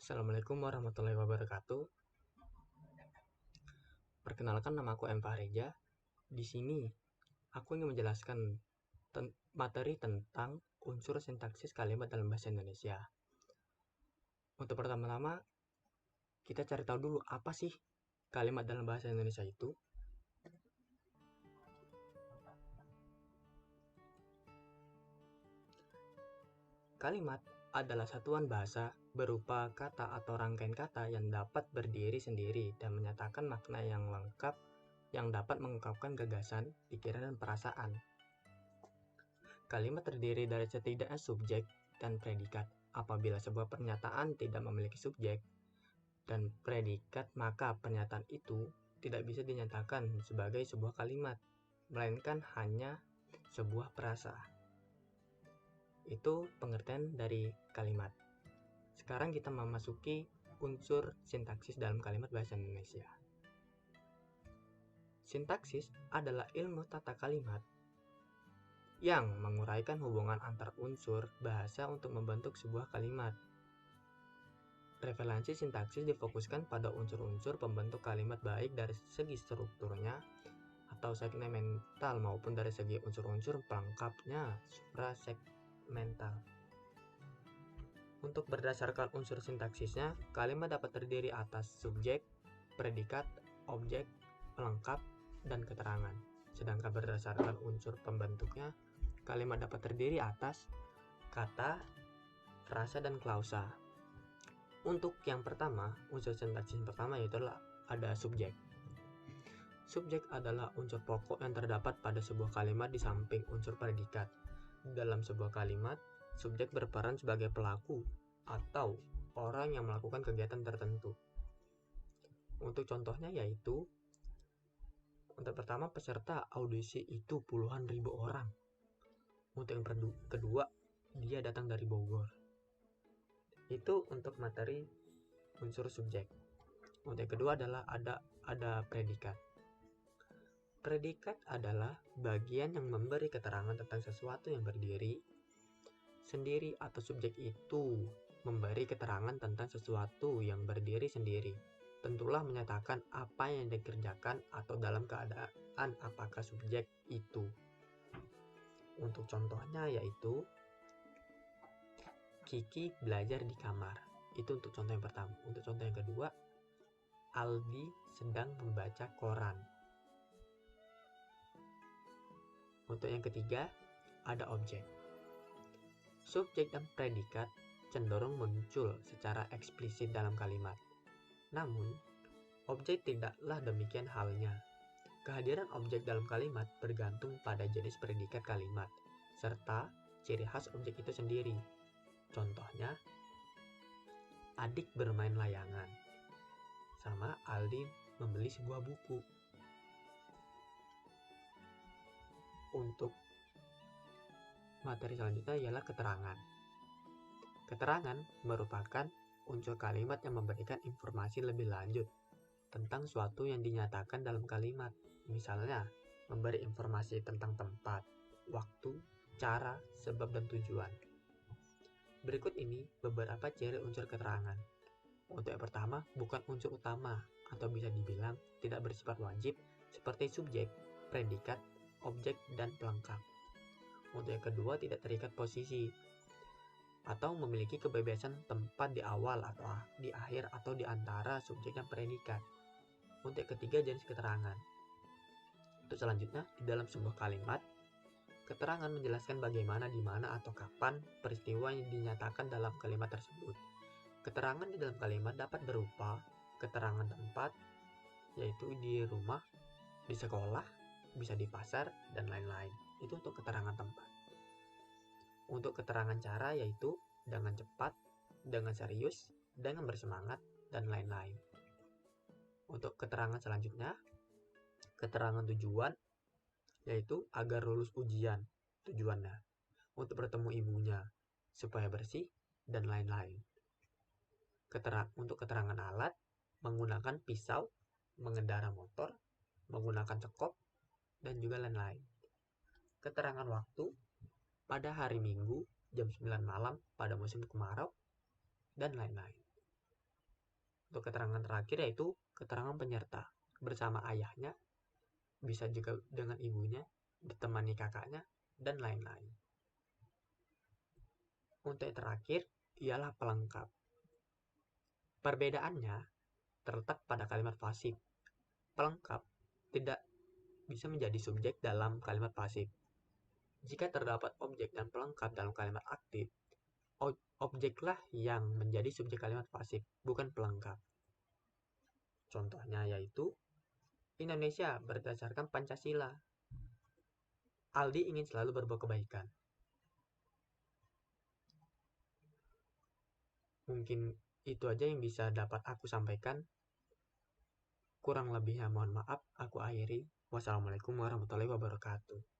Assalamualaikum warahmatullahi wabarakatuh. Perkenalkan, nama aku M. Fahreja. Di sini aku ingin menjelaskan materi tentang unsur sintaksis kalimat dalam bahasa Indonesia. Untuk pertama-tama, kita cari tahu dulu apa sih kalimat dalam bahasa Indonesia itu. Kalimat adalah satuan bahasa berupa kata atau rangkaian kata yang dapat berdiri sendiri dan menyatakan makna yang lengkap yang dapat mengungkapkan gagasan, pikiran, dan perasaan. Kalimat terdiri dari setidaknya subjek dan predikat. Apabila sebuah pernyataan tidak memiliki subjek dan predikat, maka pernyataan itu tidak bisa dinyatakan sebagai sebuah kalimat, melainkan hanya sebuah frasa. Itu pengertian dari kalimat. Sekarang kita memasuki unsur sintaksis dalam kalimat bahasa Indonesia. Sintaksis adalah ilmu tata kalimat yang menguraikan hubungan antar unsur bahasa untuk membentuk sebuah kalimat. Referensi sintaksis difokuskan pada unsur-unsur pembentuk kalimat baik dari segi strukturnya atau segmental maupun dari segi unsur-unsur pelengkapnya suprasegmental. Untuk berdasarkan unsur sintaksisnya, kalimat dapat terdiri atas subjek, predikat, objek, pelengkap, dan keterangan. Sedangkan berdasarkan unsur pembentuknya, kalimat dapat terdiri atas kata, frasa, dan klausa. Untuk yang pertama, unsur sintaksis pertama yaitu ada subjek. Subjek adalah unsur pokok yang terdapat pada sebuah kalimat di samping unsur predikat. Dalam sebuah kalimat, subjek berperan sebagai pelaku atau orang yang melakukan kegiatan tertentu. Untuk contohnya yaitu, untuk pertama, peserta audisi itu puluhan ribu orang. Untuk yang kedua, dia datang dari Bogor. Itu untuk materi unsur subjek. Untuk yang kedua adalah ada predikat. Predikat adalah bagian yang memberi keterangan tentang sesuatu yang berdiri sendiri atau subjek itu memberi keterangan tentang sesuatu yang berdiri sendiri. Tentulah menyatakan apa yang dikerjakan atau dalam keadaan apakah subjek itu. Untuk contohnya yaitu Kiki belajar di kamar. Itu untuk contoh yang pertama. Untuk contoh yang kedua, Aldi sedang membaca koran. Untuk yang ketiga, ada objek. Subjek dan predikat cenderung muncul secara eksplisit dalam kalimat. Namun, objek tidaklah demikian halnya. Kehadiran objek dalam kalimat bergantung pada jenis predikat kalimat, serta ciri khas objek itu sendiri. Contohnya, adik bermain layangan, sama Aldi membeli sebuah buku. Untuk materi selanjutnya ialah keterangan. Keterangan merupakan unsur kalimat yang memberikan informasi lebih lanjut tentang suatu yang dinyatakan dalam kalimat. Misalnya, memberi informasi tentang tempat, waktu, cara, sebab, dan tujuan. Berikut ini beberapa ciri unsur keterangan. Untuk yang pertama, bukan unsur utama atau bisa dibilang tidak bersifat wajib seperti subjek, predikat, objek, dan pelengkap. Untuk yang kedua, tidak terikat posisi atau memiliki kebebasan tempat di awal atau di akhir atau di antara subjek dan predikat. Untuk yang ketiga, jenis keterangan. Untuk selanjutnya, di dalam sebuah kalimat, keterangan menjelaskan bagaimana, di mana, atau kapan peristiwa yang dinyatakan dalam kalimat tersebut. Keterangan di dalam kalimat dapat berupa keterangan tempat, yaitu di rumah, di sekolah, bisa di pasar, dan lain-lain. Itu untuk keterangan tempat. Untuk keterangan cara yaitu dengan cepat, dengan serius, dengan bersemangat, dan lain-lain. Untuk keterangan selanjutnya, keterangan tujuan yaitu agar lulus ujian, tujuannya untuk bertemu ibunya supaya bersih, dan lain-lain. Untuk keterangan alat, menggunakan pisau, mengendara motor, menggunakan sekop, dan juga lain-lain. Keterangan waktu, pada hari Minggu jam 9 malam pada musim kemarau, dan lain-lain. Untuk keterangan terakhir yaitu keterangan penyerta bersama ayahnya, bisa juga dengan ibunya, ditemani kakaknya, dan lain-lain. Untuk yang terakhir ialah pelengkap. Perbedaannya terletak pada kalimat pasif. Pelengkap tidak bisa menjadi subjek dalam kalimat pasif. Jika terdapat objek dan pelengkap dalam kalimat aktif, objeklah yang menjadi subjek kalimat pasif, bukan pelengkap. Contohnya yaitu Indonesia berdasarkan Pancasila. Aldi ingin selalu berbuat kebaikan. Mungkin itu aja yang bisa dapat aku sampaikan. Kurang lebihnya mohon maaf, aku akhiri. Wassalamualaikum warahmatullahi wabarakatuh.